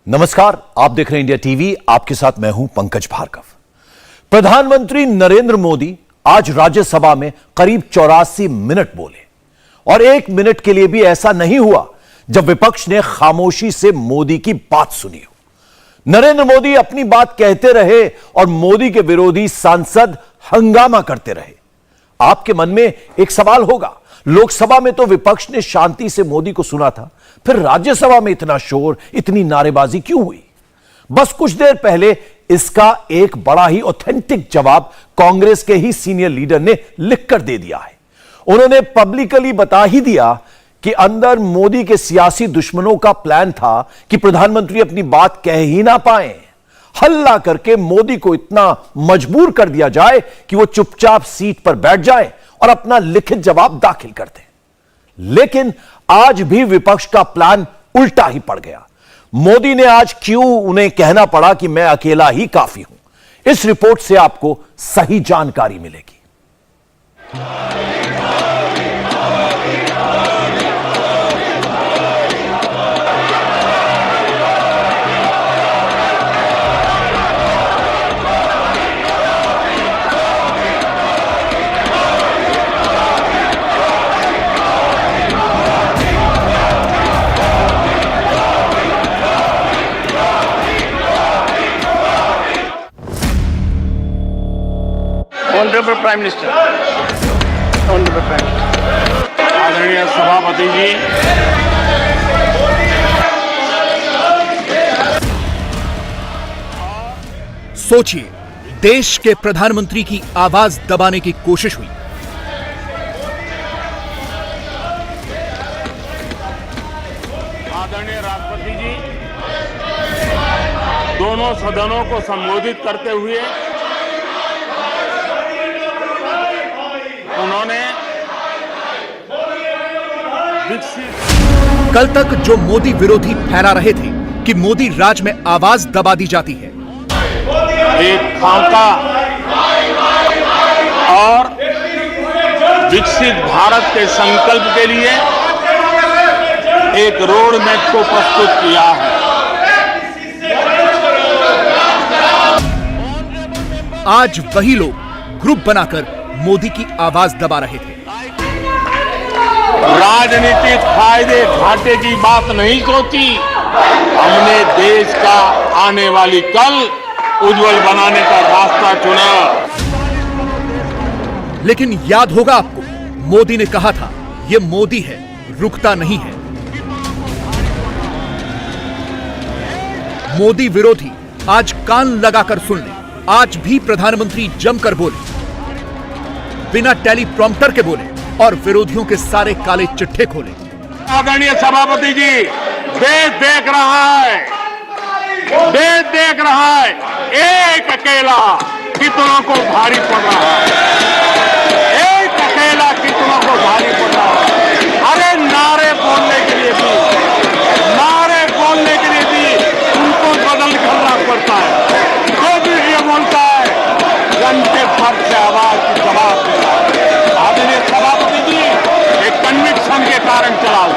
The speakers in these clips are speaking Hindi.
नमस्कार, आप देख रहे हैं इंडिया टीवी। आपके साथ मैं हूं पंकज भार्गव। प्रधानमंत्री नरेंद्र मोदी आज राज्यसभा में करीब 84 मिनट बोले और 1 मिनट के लिए भी ऐसा नहीं हुआ जब विपक्ष ने खामोशी से मोदी की बात सुनी हो। नरेंद्र मोदी अपनी बात कहते रहे और मोदी के विरोधी सांसद हंगामा करते रहे। आपके मन में एक सवाल होगा, लोकसभा में तो विपक्ष ने शांति से मोदी को सुना था, फिर राज्यसभा में इतना शोर, इतनी नारेबाजी क्यों हुई? बस कुछ देर पहले इसका एक बड़ा ही ऑथेंटिक जवाब कांग्रेस के ही सीनियर लीडर ने लिखकर दे दिया है। उन्होंने पब्लिकली बता ही दिया कि अंदर मोदी के सियासी दुश्मनों का प्लान था कि प्रधानमंत्री अपनी बात कह ही ना पाए, हल्ला करके मोदी को इतना मजबूर कर दिया जाए कि वो चुपचाप सीट पर बैठ जाए और अपना लिखित जवाब दाखिल कर दें। लेकिन आज भी विपक्ष का प्लान उल्टा ही पड़ गया। मोदी ने आज क्यों उन्हें कहना पड़ा कि मैं अकेला ही काफी हूं, इस रिपोर्ट से आपको सही जानकारी मिलेगी। Honourable prime minister, honourable prime minister, आदरणीय सभापति जी, सोचिए, देश के प्रधानमंत्री की आवाज दबाने की कोशिश हुई। आदरणीय राष्ट्रपति जी दोनों सदनों को संबोधित करते हुए उन्होंने कल तक जो मोदी विरोधी फैला रहे थे कि मोदी राज में आवाज दबा दी जाती है, एक खाका और विकसित भारत के संकल्प के लिए एक रोड मैप को प्रस्तुत किया है। आज वही लोग ग्रुप बनाकर मोदी की आवाज दबा रहे थे। राजनीतिक फायदे घाटे की बात नहीं सोची, हमने देश का आने वाली कल उज्जवल बनाने का रास्ता चुना। लेकिन याद होगा आपको, मोदी ने कहा था ये मोदी है, रुकता नहीं है। मोदी विरोधी आज कान लगाकर सुन ले। आज भी प्रधानमंत्री जमकर बोले, बिना टेलीप्रॉम्प्टर के बोले और विरोधियों के सारे काले चिट्ठे खोले। आदरणीय सभापति जी, देश देख रहा है, देश देख रहा है, एक अकेला कितनों को भारी पड़ रहा है, एक अकेला कितनों को भारी पड़ रहा है। अरे नारे बोलने के लिए भी, नारे बोलने के लिए भी उनको बदल करना पड़ता है। जो भी ये बोलता है घंटे भर से आवाज की जवाब देता है। आदरणीय सभापति जी, एक कन्विक्शन के कारण चला हूं,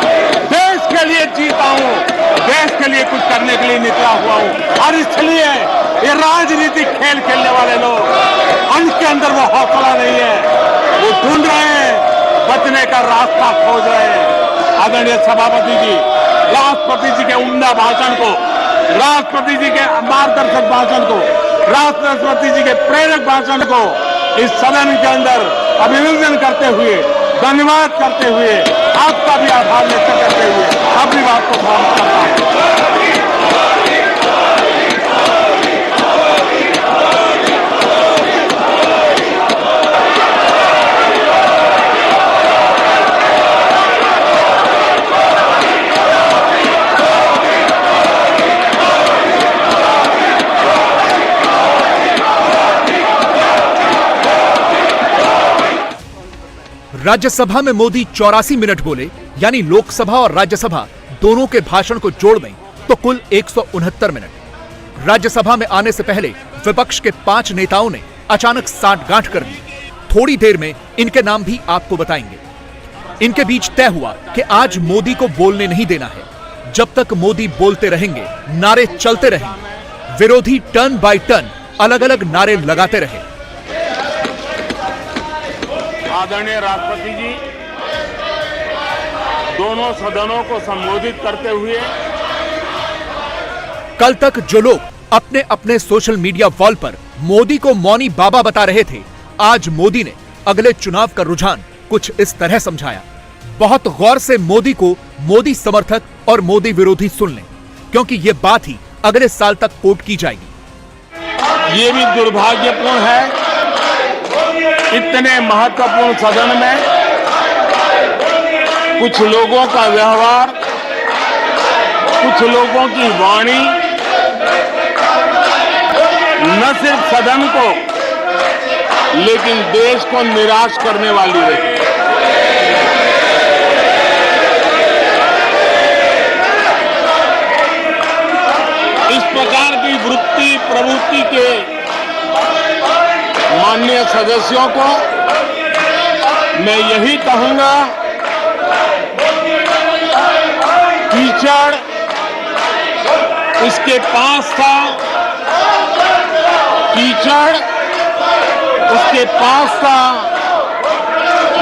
देश के लिए जीता हूं, देश के लिए कुछ करने के लिए निकला हुआ हूं। और इसलिए ये राजनीतिक खेल खेलने वाले लोग, उनके अंदर वो हौसला नहीं है, वो ढूंढ रहे हैं, बचने का रास्ता खोज रहे हैं। आदरणीय सभापति जी, राष्ट्रपति जी के उम्दा भाषण को, राष्ट्रपति जी के मार्गदर्शक भाषण को, राष्ट्रपति जी के प्रेरक भाषण को इस सदन के अंदर अभिनंदन करते हुए, धन्यवाद करते हुए, आपका भी आभार व्यक्त करते हुए अपनी बात को समाप्त करता हूं। राज्यसभा में मोदी 84 मिनट बोले, यानी लोकसभा और राज्यसभा दोनों के भाषण को जोड़ दें तो कुल 169 मिनट। राज्यसभा में आने से पहले विपक्ष के 5 नेताओं ने अचानक साठगांठ कर दी। थोड़ी देर में इनके नाम भी आपको बताएंगे। इनके बीच तय हुआ कि आज मोदी को बोलने नहीं देना है। जब तक मोदी बोलते रहेंगे, नारे चलते रहेंगे, विरोधी टर्न बाय टर्न अलग अलग नारे लगाते रहे। आदरणीय राष्ट्रपति जी दोनों सदनों को संबोधित करते हुए कल तक जो लोग अपने अपने सोशल मीडिया वॉल पर मोदी को मौनी बाबा बता रहे थे, आज मोदी ने अगले चुनाव का रुझान कुछ इस तरह समझाया। बहुत गौर से मोदी को मोदी समर्थक और मोदी विरोधी सुन लें, क्योंकि ये बात ही अगले साल तक कोट की जाएगी। ये भी दुर्भाग्यपूर्ण है, इतने महत्वपूर्ण सदन में कुछ लोगों का व्यवहार, कुछ लोगों की वाणी न सिर्फ सदन को लेकिन देश को निराश करने वाली रही। इस प्रकार की वृत्ति प्रवृत्ति के माननीय सदस्यों को मैं यही कहूंगा, कीचड़ उसके पास था, कीचड़ उसके पास था,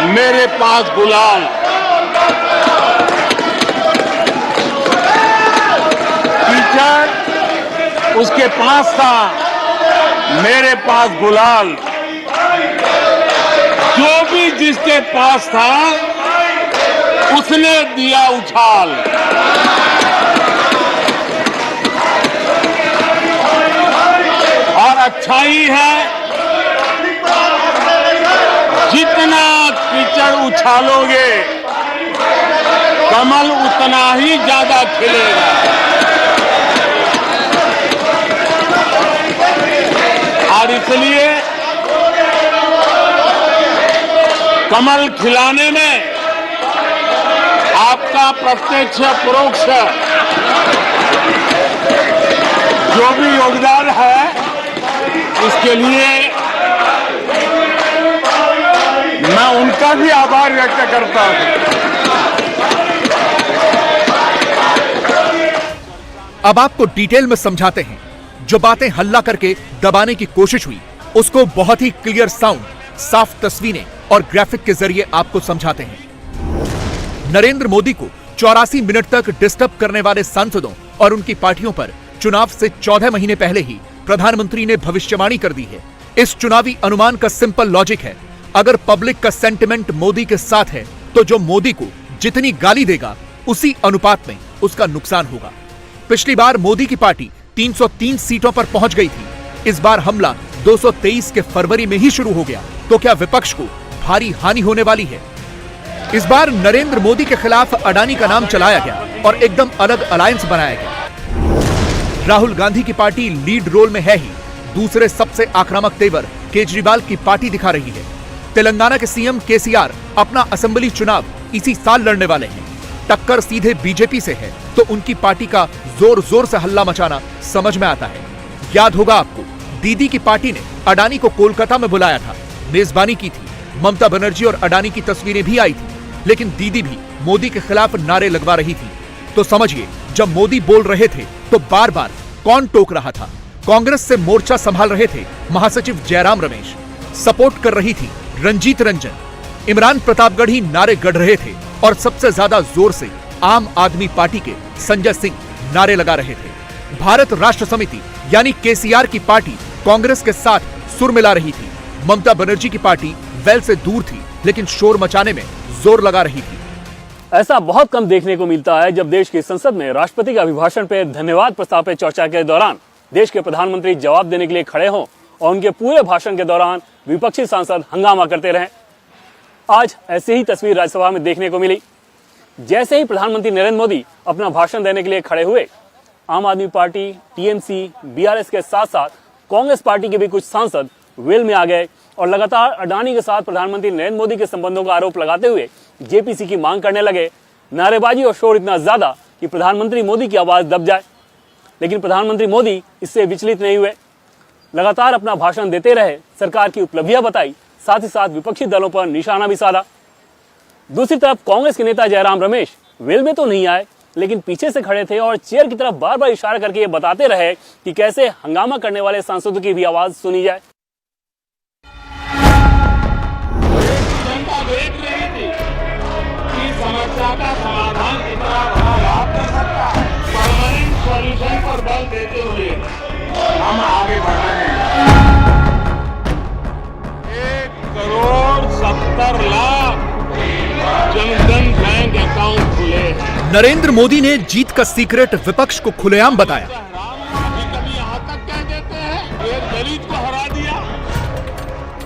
मेरे पास गुलाल। कीचड़ उसके पास था, मेरे पास गुलाल। जो भी जिसके पास था उसने दिया उछाल। और अच्छा ही है, जितना कीचड़ उछालोगे कमल उतना ही ज्यादा खिलेगा। और इसलिए कमल खिलाने में आपका प्रत्यक्ष परोक्ष जो भी योगदान है, उसके लिए मैं उनका भी आभार व्यक्त करता हूं। अब आपको डिटेल में समझाते हैं। जो बातें हल्ला करके दबाने की कोशिश हुई, उसको बहुत ही क्लियर साउंड, साफ तस्वीरें और ग्राफिक के जरिए आपको समझाते हैं। नरेंद्र मोदी को 84 मिनट तक डिस्टर्ब करने वाले सांसदों और उनकी पार्टियों पर चुनाव से 14 महीने पहले ही प्रधानमंत्री ने भविष्यवाणी कर दी है। इस चुनावी अनुमान का सिंपल लॉजिक है, अगर पब्लिक का सेंटिमेंट मोदी के साथ है तो जो मोदी को जितनी गाली देगा उसी अनुपात में उसका नुकसान होगा। पिछली बार मोदी की पार्टी 303 सीटों पर पहुंच गई थी। इस बार हमला 223 के फरवरी में ही शुरू हो गया, तो क्या विपक्ष को भारी हानि होने वाली है? इस बार नरेंद्र मोदी के खिलाफ अडानी का नाम चलाया गया और एकदम अलग अलायंस बनाया गया। राहुल गांधी की पार्टी लीड रोल में है ही, दूसरे सबसे आक्रामक तेवर केजरीवाल की पार्टी दिखा रही है। तेलंगाना के सीएम केसीआर अपना असेंबली चुनाव इसी साल लड़ने वाले हैं। टक्कर सीधे बीजेपी से है, तो उनकी पार्टी का जोर जोर से हल्ला मचाना समझ में आता है। याद होगा आपको, दीदी की पार्टी ने अडानी को कोलकाता में बुलाया था, मेजबानी की थी। ममता बनर्जी और अडानी की तस्वीरें भी आई थी, लेकिन दीदी भी मोदी के खिलाफ नारे लगवा रही थी। तो समझिए, जब मोदी बोल रहे थे तो बार बार कौन टोक रहा था? कांग्रेस से मोर्चा संभाल रहे थे महासचिव जयराम रमेश, सपोर्ट कर रही थी रंजीत रंजन, इमरान प्रतापगढ़ी नारे गढ़ रहे थे और सबसे ज्यादा जोर से आम आदमी पार्टी के संजय सिंह नारे लगा रहे थे। भारत राष्ट्र समिति यानी केसीआर की पार्टी कांग्रेस के साथ सुर मिला रही थी। ममता बनर्जी की पार्टी वेल से दूर थी, लेकिन शोर मचाने में जोर लगा रही थी। ऐसा बहुत कम देखने को मिलता है जब देश की संसद में राष्ट्रपति के अभिभाषण पे धन्यवाद प्रस्ताव पे चर्चा के दौरान देश के प्रधानमंत्री जवाब देने के लिए खड़े हों और उनके पूरे भाषण के दौरान विपक्षी सांसद हंगामा करते रहें। आज ऐसी ही तस्वीर राज्यसभा में देखने को मिली। जैसे ही प्रधानमंत्री नरेंद्र मोदी अपना भाषण देने के लिए खड़े हुए, आम आदमी पार्टी, टीएमसी, बीआरएस के साथ साथ कांग्रेस पार्टी के भी कुछ सांसद वेल में आ गए और लगातार अडानी के साथ प्रधानमंत्री नरेंद्र मोदी के संबंधों का आरोप लगाते हुए जेपीसी की मांग करने लगे। नारेबाजी और शोर इतना ज्यादा कि प्रधानमंत्री मोदी की आवाज दब जाए, लेकिन प्रधानमंत्री मोदी इससे विचलित नहीं हुए। लगातार अपना भाषण देते रहे, सरकार की उपलब्धियां बताई, साथ ही साथ विपक्षी दलों पर निशाना भी साधा। दूसरी तरफ कांग्रेस के नेता जयराम रमेश वेल में तो नहीं आए, लेकिन पीछे से खड़े थे और चेयर की तरफ बार बार इशारा करके ये बताते रहे कि कैसे हंगामा करने वाले सांसदों की भी आवाज सुनी जाए। जनता देख रही थी कि समस्या का समाधान कितना लाभ कर सकता है। परमानेंट सॉल्यूशन पर बल देते हुए हम आगे बढ़ रहे हैं। 1,70,00,000 जनधन बैंक अकाउंट खुले हैं। नरेंद्र मोदी ने जीत का सीक्रेट विपक्ष को खुलेआम बताया। कभी यहाँ तक कह देते हैं एक दलित को हरा दिया।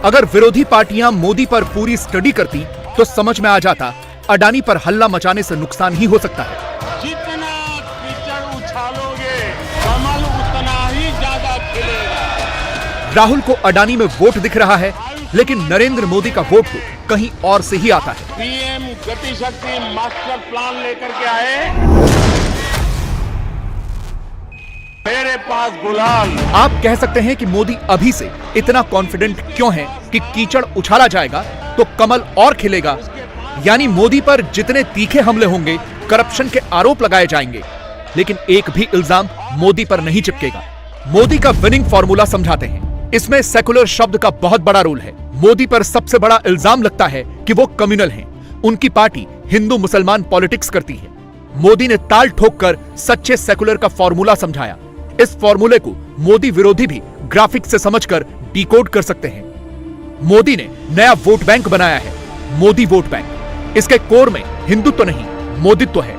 अगर विरोधी पार्टियां मोदी पर पूरी स्टडी करती तो समझ में आ जाता अडानी पर हल्ला मचाने से नुकसान ही हो सकता है। जितना कीचड़ उछालोगे कमल उतना ही ज्यादा खिलेगा। राहुल को अडानी में वोट दिख रहा है, लेकिन नरेंद्र मोदी का वोट तो कहीं और से ही आता है। पीएम गति शक्ति मास्टर प्लान लेकर के आए, मेरे पास गुलाल। आप कह सकते हैं कि मोदी अभी से इतना कॉन्फिडेंट क्यों है कि कीचड़ उछाला जाएगा तो कमल और खिलेगा। यानी मोदी पर जितने तीखे हमले होंगे, करप्शन के आरोप लगाए जाएंगे, लेकिन एक भी इल्जाम मोदी पर नहीं चिपकेगा। मोदी का विनिंग फॉर्मूला समझाते हैं। इसमें सेकुलर शब्द का बहुत बड़ा रोल है। मोदी पर सबसे बड़ा इल्जाम लगता है कि वो कम्युनल हैं। उनकी पार्टी हिंदू मुसलमान पॉलिटिक्स करती है। मोदी ने ताल ठोककर सच्चे सेकुलर का फॉर्मूला समझाया। इस फॉर्मूले को मोदी विरोधी भी ग्राफिक्स से समझकर डिकोड कर सकते हैं। मोदी ने नया वोट बैंक बनाया है, मोदी वोट बैंक। इसके कोर में हिंदुत्व नहीं, मोदित्व है।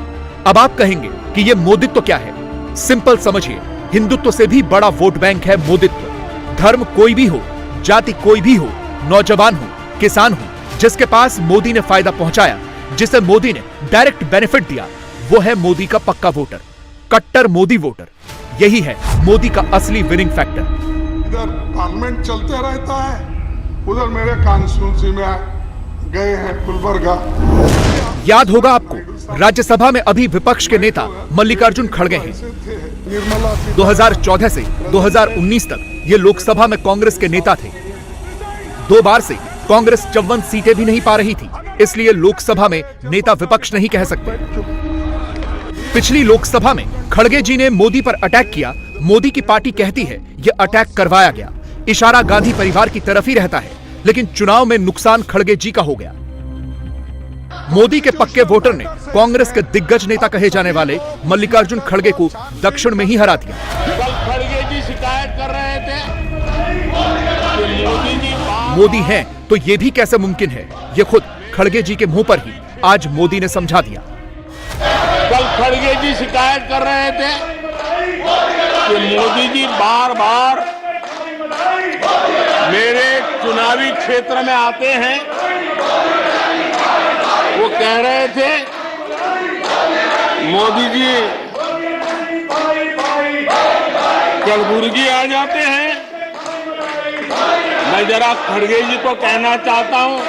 अब आप कहेंगे कि यह मोदित्व क्या है? सिंपल समझिए, हिंदुत्व से भी बड़ा वोट बैंक है मोदित्व। धर्म कोई भी हो, जाति कोई भी हो, नौजवान हो, किसान हो, जिसके पास मोदी ने फायदा पहुंचाया, जिसे मोदी ने डायरेक्ट बेनिफिट दिया, वो है मोदी का पक्का वोटर, कट्टर मोदी वोटर। यही है मोदी का असली विनिंग फैक्टर। इधर पार्लियामेंट चलते रहता है, उधर मेरे कॉन्स्टिट्यूंसी में गए हैं गुलबर्गा। याद होगा आपको, राज्यसभा में अभी विपक्ष के नेता मल्लिकार्जुन खड़गे हैं। 2014 से 2019 तक ये लोकसभा में कांग्रेस के नेता थे। 2 बार से कांग्रेस 54 सीटें भी नहीं पा रही थी, इसलिए लोकसभा में नेता विपक्ष नहीं कह सकते। पिछली लोकसभा में खड़गे जी ने मोदी पर अटैक किया। मोदी की पार्टी कहती है यह अटैक करवाया गया। इशारा गांधी परिवार की तरफ ही रहता है, लेकिन चुनाव में नुकसान खड़गे जी का हो गया। मोदी के पक्के वोटर ने कांग्रेस के दिग्गज नेता कहे जाने वाले मल्लिकार्जुन खड़गे को दक्षिण में ही हरा दिया। कल खड़गे जी शिकायत कर रहे थे कि मोदी जी मोदी हैं तो ये भी कैसे मुमकिन है? ये खुद खड़गे जी के मुंह पर ही आज मोदी ने समझा दिया। कल खड़गे जी शिकायत कर रहे थे कि मोदी जी बार बार मेरे चुनावी क्षेत्र में आते हैं। वो कह रहे थे मोदी जी कलबुर्गी आ जाते हैं। मैं जरा खड़गे जी को कहना चाहता हूं,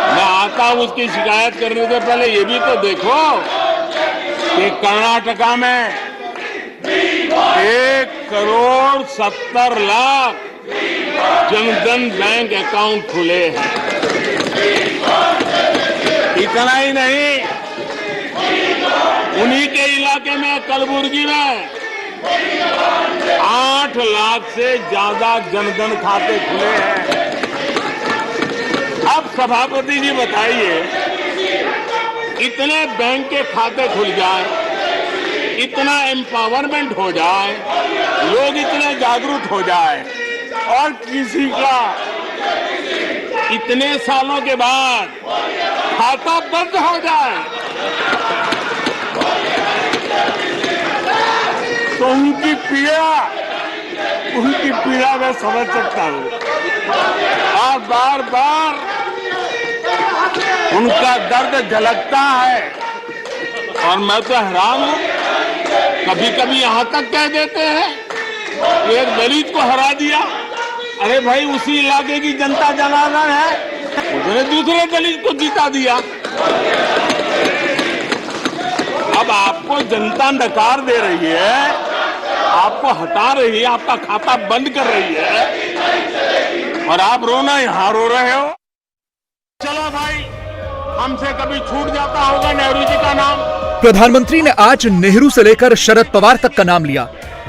मैं आता हूं उसकी शिकायत करने से पहले ये भी तो देखो कि कर्नाटका में 1,70,00,000 जनधन बैंक अकाउंट खुले हैं। इतना ही नहीं, उन्हीं के इलाके में कलबुर्गी में 8 लाख से ज्यादा जनधन खाते खुले हैं। अब सभापति जी बताइए, इतने बैंक के खाते खुल जाए, इतना एम्पावरमेंट हो जाए, लोग इतने जागरूक हो जाए और किसी का इतने सालों के बाद खाता बंद हो जाए तो उनकी पीड़ा मैं समझ सकता हूं। और बार बार उनका दर्द झलकता है और मैं तो हैरान हूं। कभी कभी यहां तक कह देते हैं एक दलित को हरा दिया। अरे भाई, उसी इलाके की जनता जनार्दन है, उसने दूसरे दलित को जीता दिया। अब आपको जनता नकार दे रही है, आपको हटा रही है, आपका खाता बंद कर रही है और आप रोना यहां रो रहे हो। चलो भाई, हमसे कभी छूट जाता होगा नेहरू जी का नाम, प्रधानमंत्री ने आज नेहरू से लेकर शरद पवार तक का नाम लिया।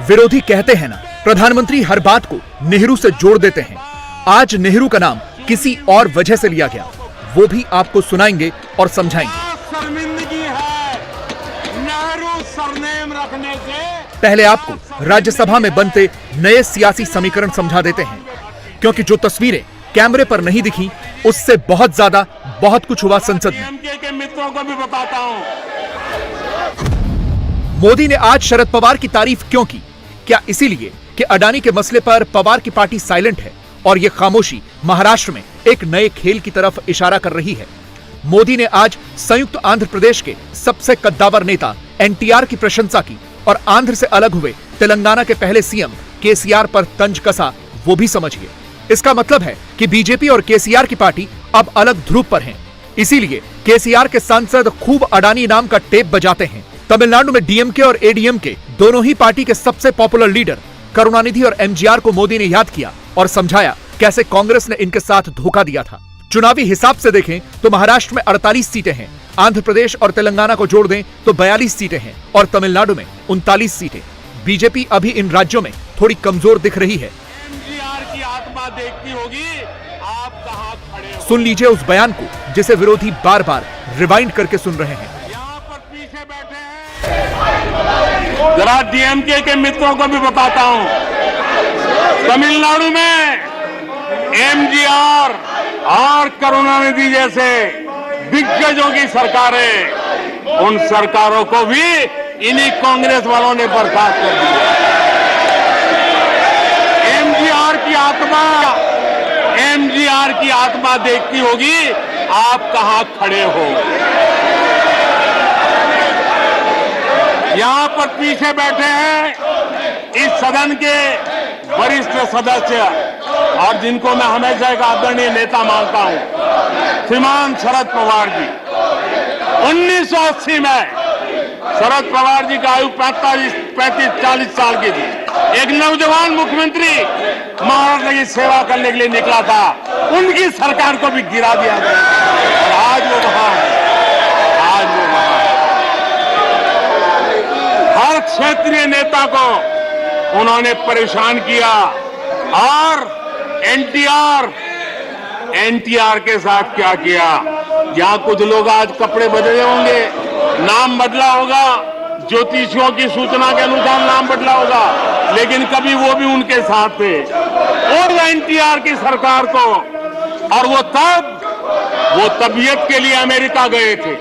विरोधी कहते हैं ना, प्रधानमंत्री हर बात को नेहरू से जोड़ देते हैं। आज नेहरू का नाम किसी और वजह से लिया गया, वो भी आपको सुनाएंगे और समझाएंगे। शर्मिंदगी है नेहरू सरनेम रखने से। पहले आपको राज्यसभा में बनते नए सियासी समीकरण समझा देते हैं, क्योंकि जो तस्वीरें कैमरे पर नहीं दिखी उससे बहुत ज्यादा बहुत कुछ हुआ संसद में। डीएमके के मित्रों को भी बताता हूं। मोदी ने आज शरद पवार की तारीफ क्यों की? क्या इसीलिए कि अडानी के मसले पर पवार की पार्टी साइलेंट है और ये खामोशी महाराष्ट्र में एक नए खेल की तरफ इशारा कर रही है? मोदी ने आज संयुक्त आंध्र प्रदेश के सबसे कद्दावर नेता एनटीआर की प्रशंसा की और आंध्र से अलग हुए तेलंगाना के पहले सीएम केसीआर पर तंज कसा, वो भी समझिए। इसका मतलब है कि बीजेपी और केसीआर की पार्टी अब अलग ध्रुव पर हैं। इसीलिए केसीआर के सांसद खूब अडानी नाम का टेप बजाते हैं। तमिलनाडु में डीएमके और एडीएमके दोनों ही पार्टी के सबसे पॉपुलर लीडर करुणानिधि और एमजीआर को मोदी ने याद किया और समझाया कैसे कांग्रेस ने इनके साथ धोखा दिया था। चुनावी हिसाब से देखें तो महाराष्ट्र में 48 सीटें हैं, आंध्र प्रदेश और तेलंगाना को जोड़ दें तो 42 सीटें हैं और तमिलनाडु में 39 सीटें। बीजेपी अभी इन राज्यों में थोड़ी कमजोर दिख रही है। एमजीआर की आत्मा देखती होगी आप कहां खड़े हो। सुन लीजिए उस बयान को जिसे विरोधी बार बार रिवाइंड करके सुन रहे हैं। यहाँ पर पीछे बैठे हैं, जरा डीएमके के मित्रों को भी बताता हूं। तमिलनाडु में एमजीआर और करुणानिधि जैसे दिग्गजों की सरकारें, उन सरकारों को भी इन्हीं कांग्रेस वालों ने बर्खास्त कर दिया। एमजीआर की आत्मा देखती होगी आप कहां खड़े हो। यहां पर पीछे बैठे हैं इस सदन के वरिष्ठ सदस्य और जिनको मैं हमेशा एक आदरणीय नेता मानता हूं, श्रीमान शरद पवार जी। 1980 में शरद पवार जी का आयु 35-40 साल की थी। एक नौजवान मुख्यमंत्री महाराष्ट्र की सेवा करने के लिए निकला था, उनकी सरकार को भी गिरा दिया गया और आज वो वहां है। आज वो वहां है। हर क्षेत्रीय नेता को उन्होंने परेशान किया और एनटीआर के साथ क्या किया? यहां कुछ लोग आज कपड़े बदले होंगे, नाम बदला होगा, ज्योतिषियों की सूचना के अनुसार नाम बदला होगा, लेकिन कभी वो भी उनके साथ थे और एनटीआर की सरकार को। और वो तबीयत के लिए अमेरिका गए थे,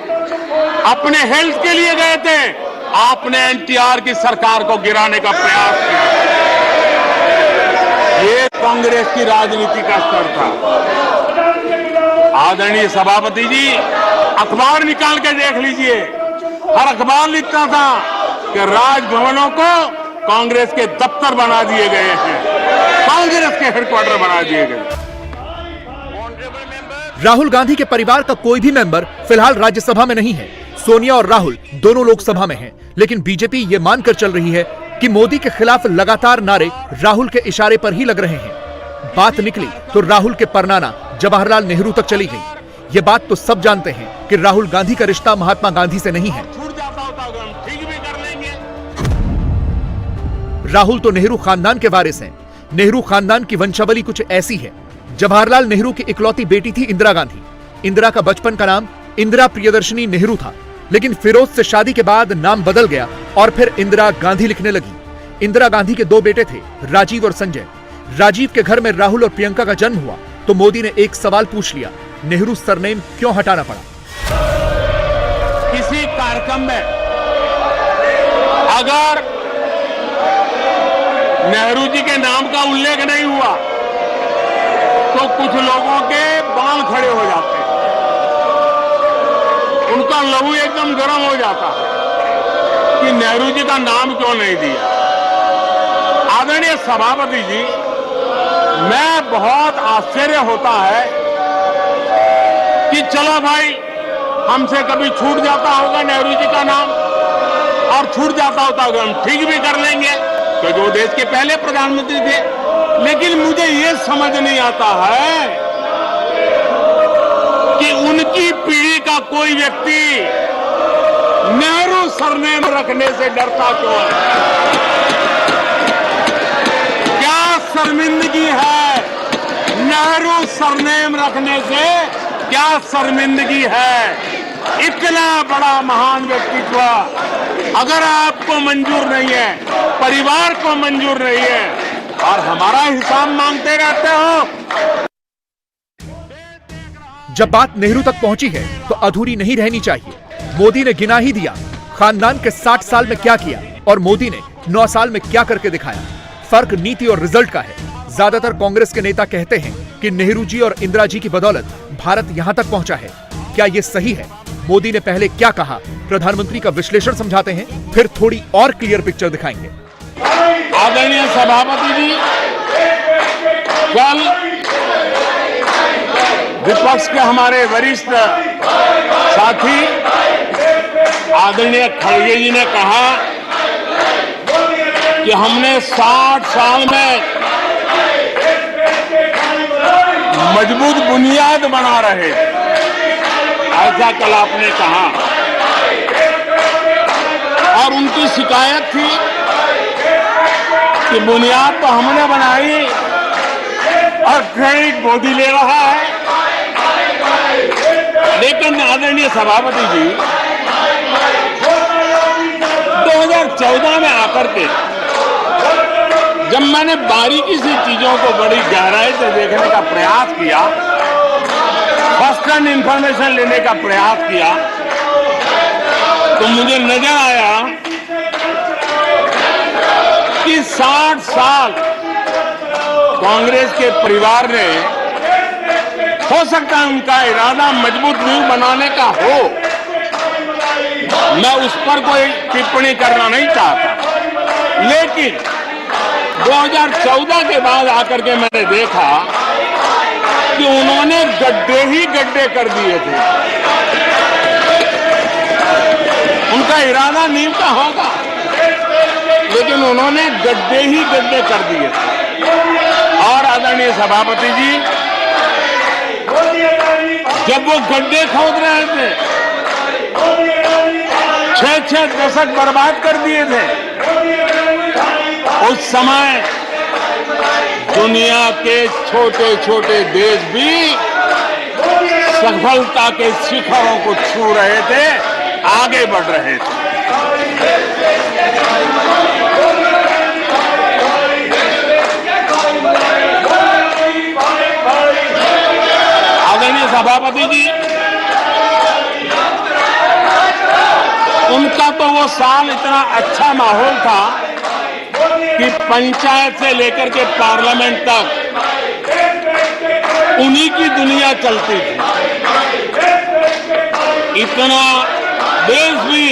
अपने हेल्थ के लिए गए थे। आपने एनटीआर की सरकार को गिराने का प्रयास किया। ये कांग्रेस की राजनीति का स्तर था। आदरणीय सभापति जी, अखबार निकाल के देख लीजिए, हर अखबार लिखता था कि राजभवनों को कांग्रेस के दफ्तर बना दिए गए हैं, कांग्रेस के हेडक्वार्टर बना दिए गए। राहुल गांधी के परिवार का कोई भी मेंबर फिलहाल राज्यसभा में नहीं है। सोनिया और राहुल दोनों लोकसभा में हैं, लेकिन बीजेपी ये मानकर चल रही है कि मोदी के खिलाफ लगातार नारे राहुल के इशारे पर ही लग रहे हैं। बात निकली तो राहुल के परनाना जवाहरलाल नेहरू तक चली गई। ये बात तो सब जानते हैं कि राहुल गांधी का रिश्ता महात्मा गांधी से नहीं है। ठीक भी कर लेंगे। राहुल तो नेहरू खानदान के वारिस हैं। नेहरू खानदान की वंशावली कुछ ऐसी है। जवाहरलाल नेहरू की इकलौती बेटी थी इंदिरा गांधी। इंदिरा का बचपन का नाम इंदिरा प्रियदर्शनी नेहरू था, लेकिन फिरोज से शादी के बाद नाम बदल गया और फिर इंदिरा गांधी लिखने लगी। इंदिरा गांधी के 2 बेटे थे, राजीव और संजय। राजीव के घर में राहुल और प्रियंका का जन्म हुआ तो मोदी ने एक सवाल पूछ लिया, नेहरू सरनेम क्यों हटाना पड़ा? किसी कार्यक्रम में अगर नेहरू जी के नाम का उल्लेख नहीं हुआ तो कुछ लोगों के बाल खड़े हो जाते हैं, उनका लहू एकदम गर्म हो जाता है कि नेहरू जी का नाम क्यों नहीं दिया। आदरणीय सभापति जी, मैं बहुत आश्चर्य होता है कि चलो भाई, हमसे कभी छूट जाता होगा नेहरू जी का नाम और छूट जाता होता होगा, हम ठीक भी कर लेंगे क्योंकि वो देश के पहले प्रधानमंत्री थे। लेकिन मुझे ये समझ नहीं आता है कि उनकी पीढ़ी का कोई व्यक्ति नेहरू सरनेम रखने से डरता क्यों है? क्या शर्मिंदगी है नेहरू सरनेम रखने से? क्या शर्मिंदगी है? इतना बड़ा महान व्यक्तित्व अगर आपको मंजूर नहीं है, परिवार को मंजूर नहीं है और हमारा हिसाब मांगते रहते हो। जब बात नेहरू तक पहुंची है तो अधूरी नहीं रहनी चाहिए। मोदी ने गिना ही दिया खानदान के 60 साल में क्या किया और मोदी ने 9 साल में क्या करके दिखाया। फर्क नीति और रिजल्ट का है। ज्यादातर कांग्रेस के नेता कहते हैं कि नेहरू जी और इंदिरा जी की बदौलत भारत यहां तक पहुंचा है। क्या ये सही है? मोदी ने पहले क्या कहा, प्रधानमंत्री का विश्लेषण समझाते हैं, फिर थोड़ी और क्लियर पिक्चर दिखाएंगे। आदरणीय सभापति जी, कल विपक्ष के हमारे वरिष्ठ साथी आदरणीय खड़गे जी ने कहा कि हमने 60 साल में मजबूत बुनियाद बना रहे, ऐसा कल आपने कहा। और उनकी शिकायत थी कि बुनियाद तो हमने बनाई और क्रेडिट मोदी ले रहा है। लेकिन आदरणीय सभापति जी, 2014 में आकर के जब मैंने बारीकी से चीजों को बड़ी गहराई से देखने का प्रयास किया, फर्स्ट हैंड इंफॉर्मेशन लेने का प्रयास किया, तो मुझे नजर आया कि 60 साल कांग्रेस के परिवार ने, हो सकता है उनका इरादा मजबूत नींव बनाने का हो, मैं उस पर कोई टिप्पणी करना नहीं चाहता, लेकिन 2014 के बाद आकर के मैंने देखा कि उन्होंने गड्ढे ही गड्ढे कर दिए थे। उनका इरादा नींव का होगा, लेकिन उन्होंने गड्ढे ही गड्ढे कर दिए थे। और आदरणीय सभापति जी, जब वो गड्ढे खोद रहे थे, 6 दशक बर्बाद कर दिए थे, उस समय दुनिया के छोटे छोटे देश भी सफलता के शिखरों को छू रहे थे, आगे बढ़ रहे थे। आदरणीय सभापति जी, उनका तो वो साल इतना अच्छा माहौल था कि पंचायत से लेकर के पार्लियामेंट तक उन्हीं की दुनिया चलती थी। इतना देश भी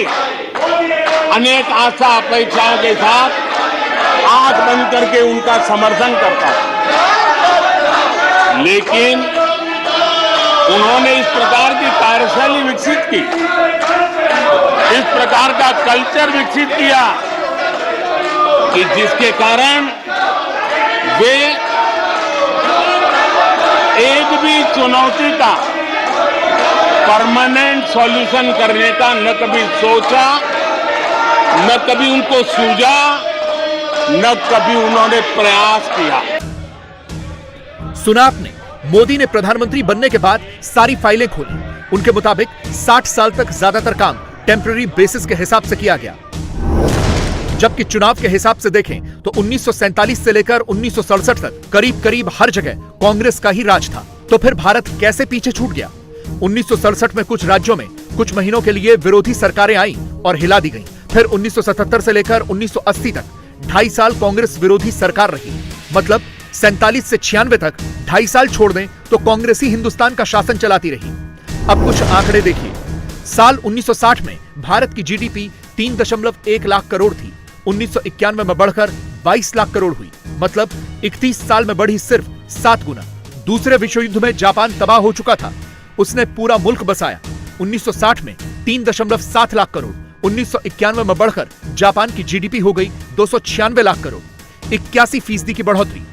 अनेक आशा अपेक्षाओं के साथ आंख बंद करके उनका समर्थन करता था, लेकिन उन्होंने इस प्रकार की कार्यशैली विकसित की, इस प्रकार का कल्चर विकसित किया कि जिसके कारण वे एक भी चुनौती का परमानेंट सॉल्यूशन करने का न कभी सोचा, न कभी उनको सूझा, न कभी उन्होंने प्रयास किया। सुना आपने, मोदी ने प्रधानमंत्री बनने के बाद सारी फाइलें खोली। उनके मुताबिक 60 साल तक ज्यादातर काम टेम्पररी बेसिस के हिसाब से किया गया, जबकि चुनाव के हिसाब से देखें तो 1947 से लेकर 1967 तक करीब करीब हर जगह कांग्रेस का ही राज था। तो फिर भारत कैसे पीछे छूट गया? 1967 में कुछ राज्यों में कुछ महीनों के लिए विरोधी सरकारें आई और हिला दी गईं। फिर 1977 से लेकर 1980 तक 2.5 साल कांग्रेस विरोधी सरकार रही। मतलब 47 से 96 तक 2.5 साल छोड़ दें तो कांग्रेस ही हिंदुस्तान का शासन चलाती रही। अब कुछ आंकड़े देखिए। साल 1960 में भारत की जीडीपी 3.1 लाख करोड़ थी। 1991 में बढ़कर 22 लाख करोड़ हुई। मतलब 31 साल में बढ़ी सिर्फ 7 गुना। दूसरे विश्व युद्ध में जापान तबाह हो चुका था, उसने पूरा मुल्क बसाया। 1960 में 3.7 लाख करोड़, 1991 में बढ़कर जापान की जीडीपी हो गई 296 लाख करोड़, 81% की बढ़ोतरी।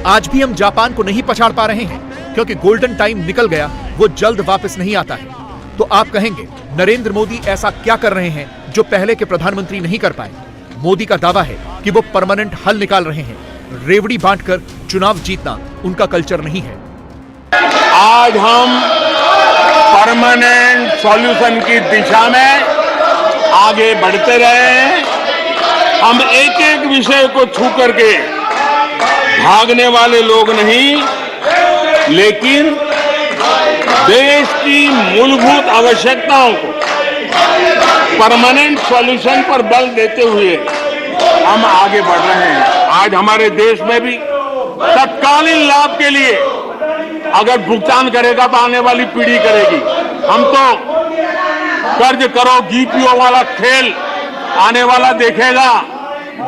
आज भी हम जापान को नहीं पछाड़ पा रहे हैं, क्योंकि गोल्डन टाइम निकल गया, वो जल्द वापस नहीं आता है। तो आप कहेंगे नरेंद्र मोदी ऐसा क्या कर रहे हैं जो पहले के प्रधानमंत्री नहीं कर पाए। मोदी का दावा है कि वो परमानेंट हल निकाल रहे हैं। रेवड़ी बांटकर चुनाव जीतना उनका कल्चर नहीं है। आज हम परमानेंट सॉल्यूशन की दिशा में आगे बढ़ते रहे हैं। हम एक एक विषय को छू करके भागने वाले लोग नहीं, लेकिन देश की मूलभूत आवश्यकताओं को परमानेंट सॉल्यूशन पर बल देते हुए हम आगे बढ़ रहे हैं। आज हमारे देश में भी तत्कालीन लाभ के लिए अगर भुगतान करेगा तो आने वाली पीढ़ी करेगी। हम तो कर्ज करो जीपीओ वाला खेल आने वाला देखेगा।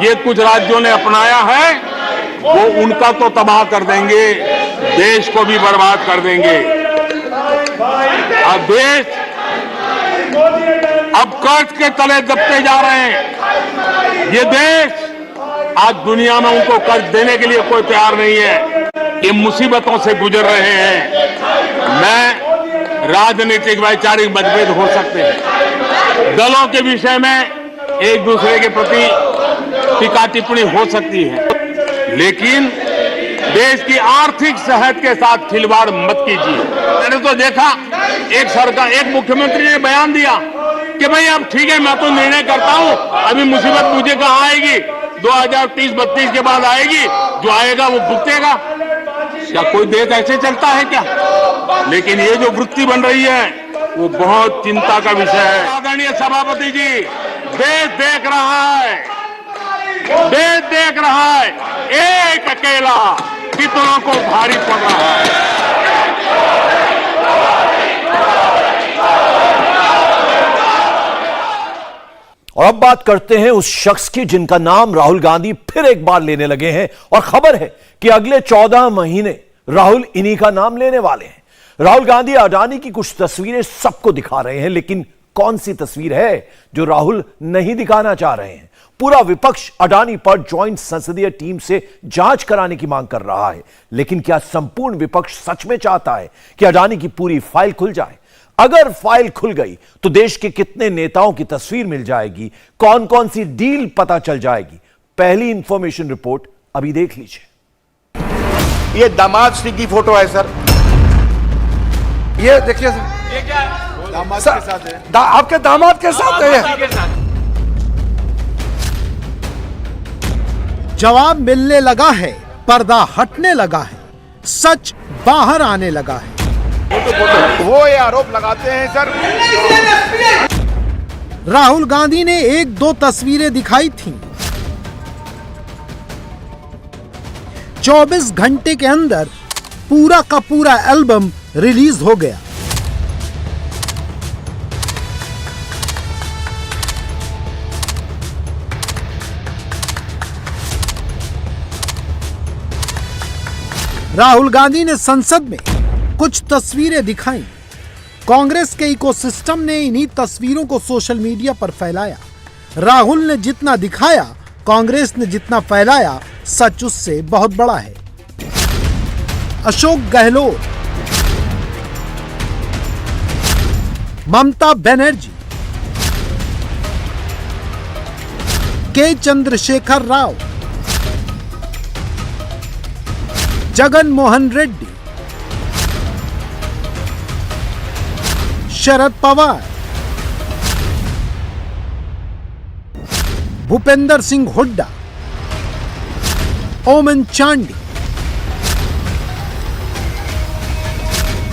ये कुछ राज्यों ने अपनाया है, वो उनका तो तबाह कर देंगे, देश को भी बर्बाद कर देंगे। अब देश अब कर्ज के तले दबते जा रहे हैं। ये देश आज दुनिया में उनको कर्ज देने के लिए कोई तैयार नहीं है। ये मुसीबतों से गुजर रहे हैं। मैं राजनीतिक वैचारिक मतभेद हो सकते हैं, दलों के विषय में एक दूसरे के प्रति टीका टिप्पणी हो सकती है, लेकिन देश की आर्थिक सेहत के साथ खिलवाड़ मत कीजिए। मैंने तो देखा एक मुख्यमंत्री ने बयान दिया कि भाई अब ठीक है, मैं तो निर्णय करता हूं, अभी मुसीबत मुझे कहां आएगी, 2030-32 के बाद आएगी, जो आएगा वो भुगतेगा। क्या कोई देश ऐसे चलता है क्या? लेकिन ये जो वृत्ति बन रही है वो बहुत चिंता का विषय है। आदरणीय सभापति जी, देश देख रहा है, देश देख रहा है, एक अकेला कितनों को भारी पड़ रहा है। और अब बात करते हैं उस शख्स की जिनका नाम राहुल गांधी फिर एक बार लेने लगे हैं, और खबर है कि अगले 14 महीने राहुल इन्हीं का नाम लेने वाले हैं। राहुल गांधी अडानी की कुछ तस्वीरें सबको दिखा रहे हैं, लेकिन कौन सी तस्वीर है जो राहुल नहीं दिखाना चाह रहे हैं? पूरा विपक्ष अडानी पर ज्वाइंट संसदीय टीम से जांच कराने की मांग कर रहा है, लेकिन क्या संपूर्ण विपक्ष सच में चाहता है कि अडानी की पूरी फाइल खुल जाए? अगर फाइल खुल गई तो देश के कितने नेताओं की तस्वीर मिल जाएगी, कौन कौन सी डील पता चल जाएगी? पहली इंफॉर्मेशन रिपोर्ट अभी देख लीजिए। ये दामाद श्री की फोटो है सर, ये देखिए सर, ये क्या है? दामाद के साथ है। आपके दामाद के साथ है। जवाब मिलने लगा है, पर्दा हटने लगा है, सच बाहर आने लगा है। वो ये आरोप लगाते हैं सर। राहुल गांधी ने 1-2 तस्वीरें दिखाई थीं। 24 घंटे के अंदर पूरा का पूरा एल्बम रिलीज हो गया। राहुल गांधी ने संसद में कुछ तस्वीरें दिखाई। कांग्रेस के इकोसिस्टम ने इन्हीं तस्वीरों को सोशल मीडिया पर फैलाया। राहुल ने जितना दिखाया, कांग्रेस ने जितना फैलाया, सच उससे बहुत बड़ा है। अशोक गहलोत, ममता बनर्जी, के चंद्रशेखर राव, जगन मोहन रेड्डी, शरद पवार, भूपेंद्र सिंह हुड्डा, ओमन चांडी,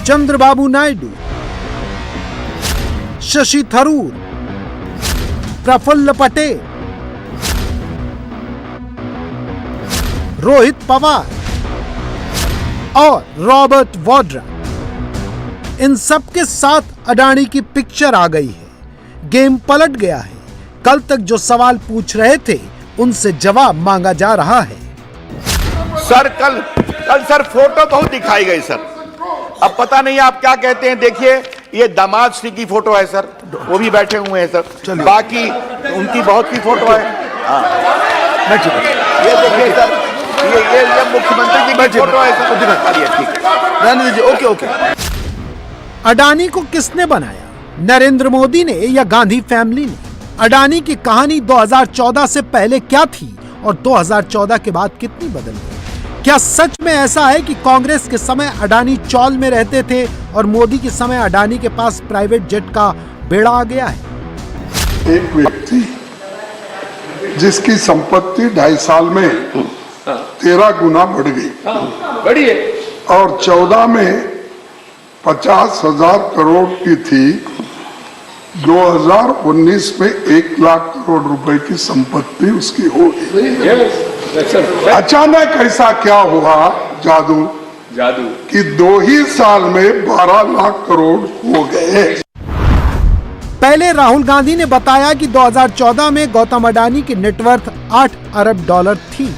चंद्रबाबू नायडू, शशि थरूर, प्रफुल्ल पटेल, रोहित पवार और रॉबर्ट वाड्रा, इन सब के साथ अडानी की पिक्चर आ गई है। गेम पलट गया है। कल तक जो सवाल पूछ रहे थे उनसे जवाब मांगा जा रहा है। सर कल सर फोटो बहुत दिखाई गई सर। अब पता नहीं आप क्या कहते हैं। देखिए ये दामाद श्री की फोटो है सर, वो भी बैठे हुए हैं सर। बाकी उनकी बहुत सी फोटो है। ये देखिए सर, ये मुख्यमंत्री जी की फोटो है सर। ठीक है, रहने दीजिए। ओके। अडानी को किसने बनाया? नरेंद्र मोदी ने या गांधी फैमिली ने? अडानी की कहानी 2014 से पहले क्या थी और 2014 के बाद कितनी बदल गई? क्या सच में ऐसा है कि कांग्रेस के समय अडानी चौल में रहते थे और मोदी के समय अडानी के पास प्राइवेट जेट का बेड़ा आ गया है? एक व्यक्ति जिसकी संपत्ति 2.5 साल में 13 गुना बढ़ गई, बढ़ी है, और 14 में 50,000 करोड़ की थी, 2019 में 1 लाख करोड़ रुपए की संपत्ति उसकी हो गई। अचानक ऐसा क्या हुआ जादू कि 2 ही साल में 12 लाख करोड़ हो गए। पहले राहुल गांधी ने बताया कि 2014 में गौतम अडानी की नेटवर्थ 8 अरब डॉलर थी।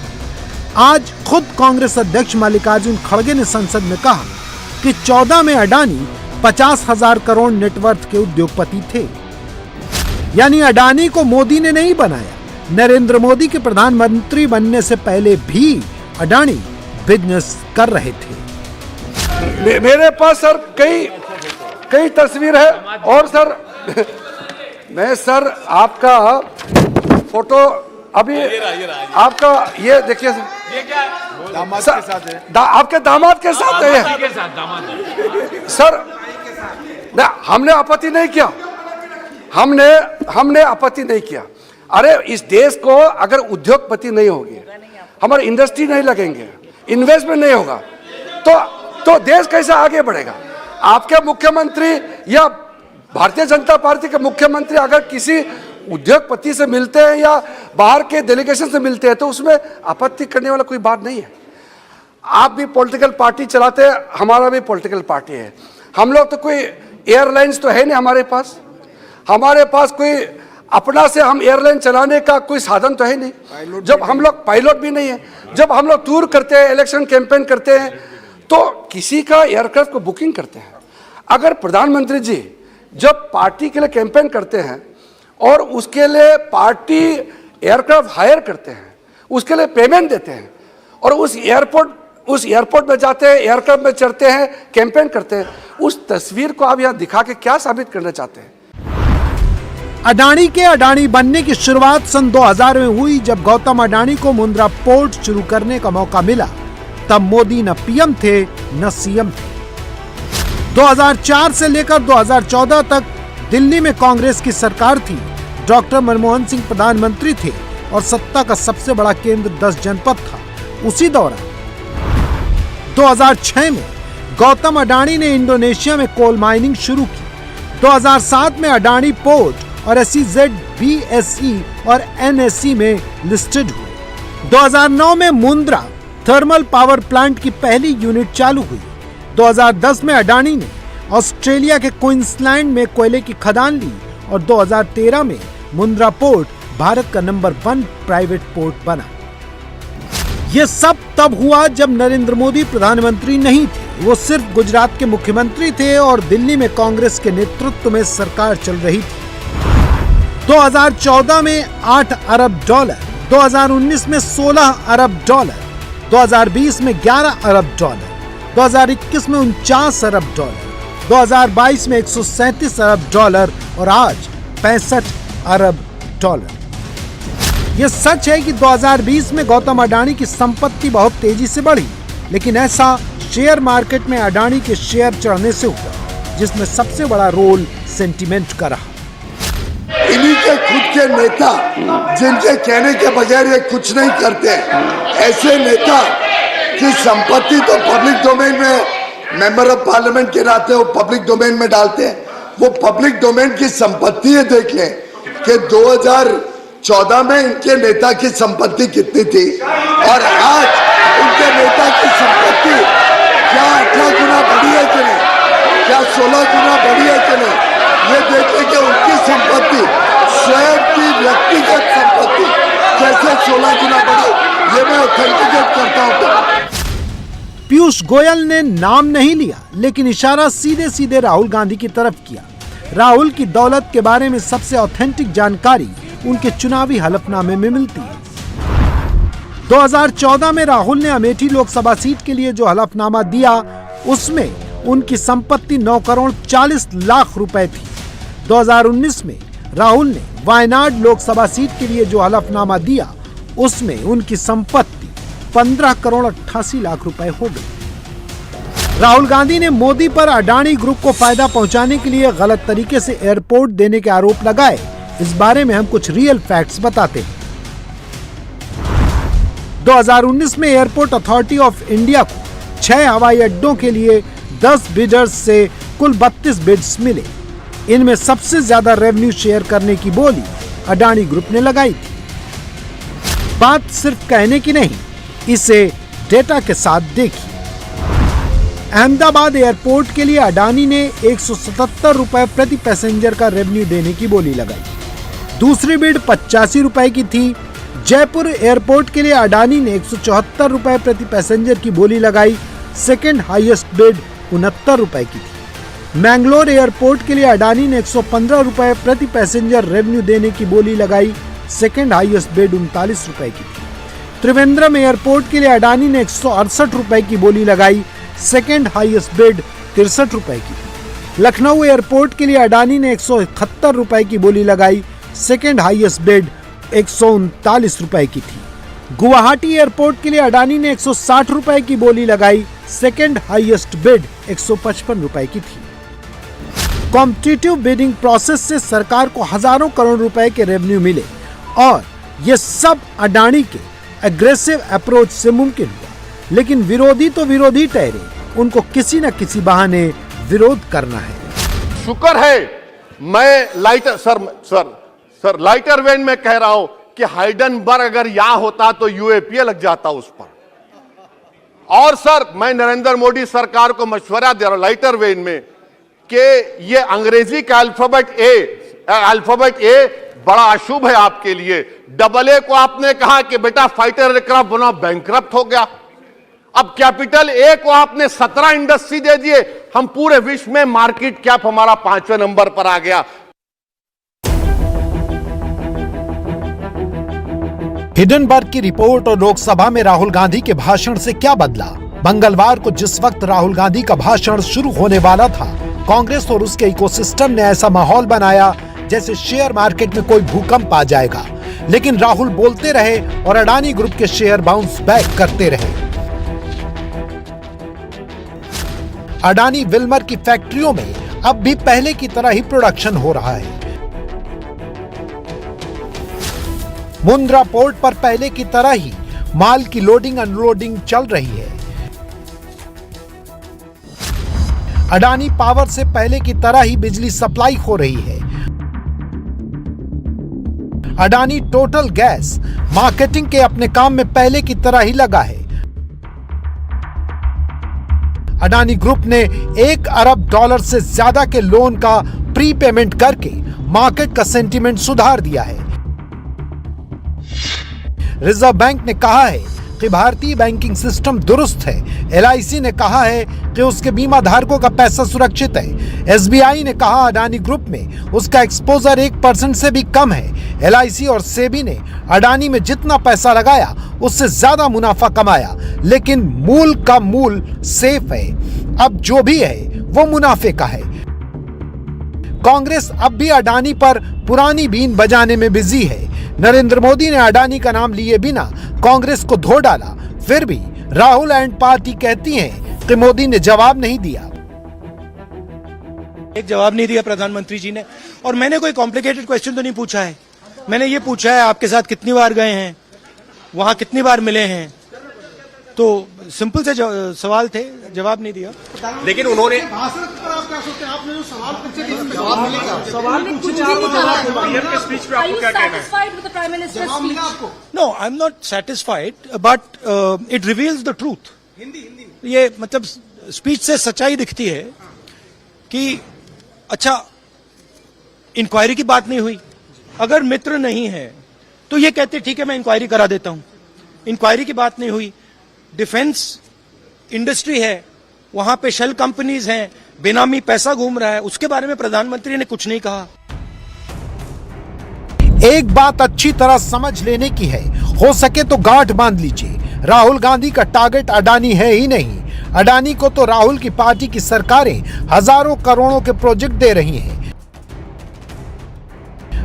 आज खुद कांग्रेस अध्यक्ष मल्लिकार्जुन खड़गे ने संसद में कहा कि 14 में अडानी 50,000 करोड़ नेटवर्थ के उद्योगपति थे। यानी अडानी को मोदी ने नहीं बनाया। नरेंद्र मोदी के प्रधानमंत्री बनने से पहले भी अडानी बिजनेस कर रहे थे। मेरे पास सर कई तस्वीर है, और सर मैं सर आपका फोटो अभी आपका ये देखिए सर, ये क्या दामाद के साथ है? आपके दामाद के साथ है सर। हमने आपत्ति नहीं किया, हमने आपत्ति नहीं किया। अरे इस देश को अगर उद्योगपति नहीं होगी, हमारी इंडस्ट्री नहीं लगेंगे, इन्वेस्टमेंट नहीं होगा, तो देश कैसे आगे बढ़ेगा? आपके मुख्यमंत्री या भारतीय जनता पार्टी के मुख्यमंत्री अगर किसी उद्योगपति से मिलते हैं या बाहर के डेलीगेशन से मिलते हैं तो उसमें आपत्ति करने वाला कोई बात नहीं है। आप भी पॉलिटिकल पार्टी चलाते हैं, हमारा भी पॉलिटिकल पार्टी है। हम लोग तो कोई एयरलाइंस तो है नहीं हमारे पास कोई अपना से हम एयरलाइन चलाने का कोई साधन तो है नहीं। जब हम लोग पायलट भी नहीं है, जब हम लोग टूर करते हैं, इलेक्शन कैंपेन करते हैं, तो किसी का एयरक्राफ्ट को बुकिंग करते हैं। अगर प्रधानमंत्री जी जब पार्टी के लिए कैंपेन करते हैं और उसके लिए पार्टी एयरक्राफ्ट हायर करते हैं, उसके लिए पेमेंट देते हैं, और उस एयरपोर्ट में जाते हैं, एयरक्राफ्ट में चढ़ते हैं, कैंपेन करते हैं, उस तस्वीर को आप यहाँ दिखा के क्या साबित करना चाहते हैं? अडानी के अडानी बनने की शुरुआत सन 2000 में हुई, जब गौतम अडानी को मुंद्रा पोर्ट शुरू करने का मौका मिला। तब मोदी न पीएम थे न सीएम थे। 2004 से लेकर 2014 तक दिल्ली में कांग्रेस की सरकार थी। डॉक्टर मनमोहन सिंह प्रधानमंत्री थे और सत्ता का सबसे बड़ा केंद्र 10 जनपद था। उसी दौरान 2006 में गौतम अडानी ने इंडोनेशिया में कोल माइनिंग शुरू की। 2007 में अडानी पोर्ट और SEZ, BSE और NSE में लिस्टेड हुए। 2009 में मुंद्रा थर्मल पावर प्लांट की पहली यूनिट चालू हुई। 2010 में अडानी ने ऑस्ट्रेलिया के क्वींसलैंड में कोयले की खदान ली और 2013 में मुंद्रा पोर्ट भारत का नंबर 1 प्राइवेट पोर्ट बना। यह सब तब हुआ जब नरेंद्र मोदी प्रधानमंत्री नहीं थे, वो सिर्फ गुजरात के मुख्यमंत्री थे और दिल्ली में कांग्रेस के नेतृत्व में सरकार चल रही थी। 2014 में 8 अरब डॉलर, 2019 में 16 अरब डॉलर, 2020 में 11 अरब डॉलर, 2021 में 49 अरब डॉलर, 2022 में 137 अरब डॉलर और आज 65 अरब डॉलर। यह सच है कि 2020 में गौतम अडानी की संपत्ति बहुत तेजी से बढ़ी, लेकिन ऐसा शेयर मार्केट में अडानी के शेयर चढ़ने से हुआ, जिसमें सबसे बड़ा रोल सेंटीमेंट का रहा। इन्हीं के खुद के नेता जिनके कहने के बगैर ये कुछ नहीं करते, ऐसे नेता की संपत्ति तो पब्लिक डोमेन में, मेंबर ऑफ पार्लियामेंट के नाते वो पब्लिक डोमेन में डालते हैं। वो पब्लिक डोमेन की संपत्ति है, देख लें कि 2014 में इनके नेता की संपत्ति कितनी थी और आज उनके नेता की संपत्ति क्या 18 गुना बढ़ी है कि नहीं, क्या 16 गुना बढ़ी है कि नहीं, ये देखें कि उनकी संपत्ति, स्वयं की व्यक्तिगत संपत्ति कैसे 16 गुना बढ़ी, ये मैं ऑथेंटिकेट करता हूँ। पीयूष गोयल ने नाम नहीं लिया, लेकिन इशारा सीधे सीधे राहुल गांधी की तरफ किया। राहुल की दौलत के बारे में सबसे ऑथेंटिक जानकारी उनके चुनावी हलफनामे में मिलती है। 2014 में राहुल ने अमेठी लोकसभा सीट के लिए जो हलफनामा दिया, उसमें उनकी संपत्ति 9 करोड़ 40 लाख रुपए थी। 2019 में राहुल ने वायनाड लोकसभा सीट के लिए जो हलफनामा दिया उसमें उनकी संपत्ति 15 करोड़ 88 लाख रुपए हो गई। राहुल गांधी ने मोदी पर अडानी ग्रुप को फायदा पहुंचाने के लिए गलत तरीके से एयरपोर्ट देने के आरोप लगाए। इस बारे में हम कुछ रियल फैक्ट्स बताते हैं। 2019 में एयरपोर्ट अथॉरिटी ऑफ इंडिया को 6 हवाई अड्डों के लिए 10 बिडर्स से कुल 32 बिड्स मिले। इनमें सबसे ज्यादा रेवेन्यू शेयर करने की बोली अडानी ग्रुप ने लगाई थी। बात सिर्फ कहने की नहीं, इसे डेटा के साथ देखिए। अहमदाबाद एयरपोर्ट के लिए अडानी ने 177 रुपए प्रति पैसेंजर का रेवेन्यू देने की बोली लगाई। दूसरी बिड 85 रुपए की थी। जयपुर एयरपोर्ट के लिए अडानी ने 174 रुपए प्रति पैसेंजर की बोली लगाई। सेकंड हाईएस्ट बिड 69 रुपए की थी। मैंगलोर एयरपोर्ट के लिए अडानी ने 115 रुपए प्रति पैसेंजर रेवेन्यू देने की बोली लगाई। सेकंड हाईएस्ट बिड 39 रुपए की थी। त्रिवेंद्रम एयरपोर्ट के लिए अडानी ने 168 रुपए की बोली लगाई। सेकंड हाईएस्ट बिड 63 रुपए की थी। लखनऊ एयरपोर्ट के लिए अडानी ने 171 रुपए की बोली लगाई। सेकंड हाईएस्ट बिड 139 रुपए की थी। गुवाहाटी एयरपोर्ट के लिए अडानी ने 160 रुपए की बोली लगाई। सेकंड हाईएस्ट बिड 155 रुपए की थी। कॉम्पिटिटिव बिडिंग प्रोसेस से सरकार को हजारों करोड़ रुपए के रेवेन्यू मिले और ये सब अडानी के एग्रेसिव अप्रोच से मुमकिन हुआ। लेकिन विरोधी तो विरोधी ठहरे, उनको किसी न किसी बहाने विरोध करना है। शुक्र है मैं लाइटर लाइटर वेन में कह रहा हूं कि हाइडेनबर्ग अगर यहां होता तो यूएपीए लग जाता उस पर। और सर मैं नरेंद्र मोदी सरकार को मशवरा दे रहा हूं लाइटर वेन में कि ये अंग्रेजी का अल्फाबेट ए बड़ा अशुभ है आपके लिए। डबल ए को आपने कहा कि बेटा फाइटर एयरक्राफ्ट बना, बैंकरप्ट हो गया। अब कैपिटल ए को आपने 17 इंडस्ट्री दे दिए। हम पूरे विश्व में मार्केट कैप हमारा 5वें नंबर पर आ गया। हिडनबर्ग की रिपोर्ट और लोकसभा में राहुल गांधी के भाषण से क्या बदला? मंगलवार को जिस वक्त राहुल गांधी का भाषण शुरू होने वाला था, कांग्रेस और उसके इकोसिस्टम ने ऐसा माहौल बनाया जैसे शेयर मार्केट में कोई भूकंप आ जाएगा। लेकिन राहुल बोलते रहे और अडानी ग्रुप के शेयर बाउंस बैक करते रहे। अडानी विल्मर की फैक्ट्रियों में अब भी पहले की तरह ही प्रोडक्शन हो रहा है। मुंद्रा पोर्ट पर पहले की तरह ही माल की लोडिंग अनलोडिंग चल रही है। अडानी पावर से पहले की तरह ही बिजली सप्लाई हो रही है। अडानी टोटल गैस मार्केटिंग के अपने काम में पहले की तरह ही लगा है। अडानी ग्रुप ने $1 अरब से ज्यादा के लोन का प्री पेमेंट करके मार्केट का सेंटीमेंट सुधार दिया है। रिजर्व बैंक ने कहा है कि भारतीय बैंकिंग सिस्टम दुरुस्त है। एलआईसी ने कहा है कि उसके बीमा धारकों का पैसा सुरक्षित है। एसबीआई ने कहा अडानी ग्रुप में उसका एक्सपोजर 1% से भी कम है। एलआईसी और सेबी ने अडानी में जितना पैसा लगाया उससे ज्यादा मुनाफा कमाया, लेकिन मूल का मूल सेफ है। अब जो भी है वो मुनाफे का है। कांग्रेस अब भी अडानी पर पुरानी बीन बजाने में बिजी है। नरेंद्र मोदी ने अडानी का नाम लिए बिना कांग्रेस को धो डाला। फिर भी राहुल एंड पार्टी कहती हैं कि मोदी ने जवाब नहीं दिया। एक जवाब नहीं दिया प्रधानमंत्री जी ने। और मैंने कोई कॉम्प्लिकेटेड क्वेश्चन तो नहीं पूछा है। मैंने ये पूछा है आपके साथ कितनी बार गए हैं, वहां कितनी बार मिले हैं। तो सिंपल से सवाल थे, जवाब नहीं दिया। लेकिन उन्होंने भाषण पर आप क्या सोचते हैं? आपने जो सवाल पूछे no, I am not satisfied, but it reveals the truth. ये मतलब स्पीच से सच्चाई दिखती है कि अच्छा इंक्वायरी की बात नहीं हुई। अगर मित्र नहीं है तो ये कहते ठीक है मैं इंक्वायरी करा देता हूं। इंक्वायरी की बात नहीं हुई। डिफेंस इंडस्ट्री है, वहां पे शेल कंपनीज हैं, बेनामी पैसा घूम रहा है, उसके बारे में प्रधानमंत्री ने कुछ नहीं कहा। एक बात अच्छी तरह समझ लेने की है, हो सके तो गांठ बांध लीजिए। राहुल गांधी का टारगेट अडानी है ही नहीं। अडानी को तो राहुल की पार्टी की सरकारें हजारों करोड़ों के प्रोजेक्ट दे रही हैं।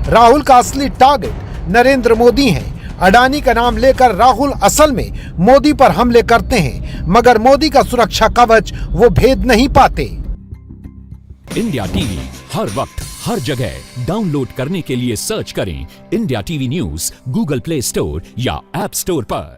राहुल का असली टारगेट नरेंद्र मोदी हैं। अडानी का नाम लेकर राहुल असल में मोदी पर हमले करते हैं, मगर मोदी का सुरक्षा कवच वो भेद नहीं पाते। इंडिया टीवी हर वक्त हर जगह डाउनलोड करने के लिए सर्च करें India TV news Google play store या ऐप स्टोर पर।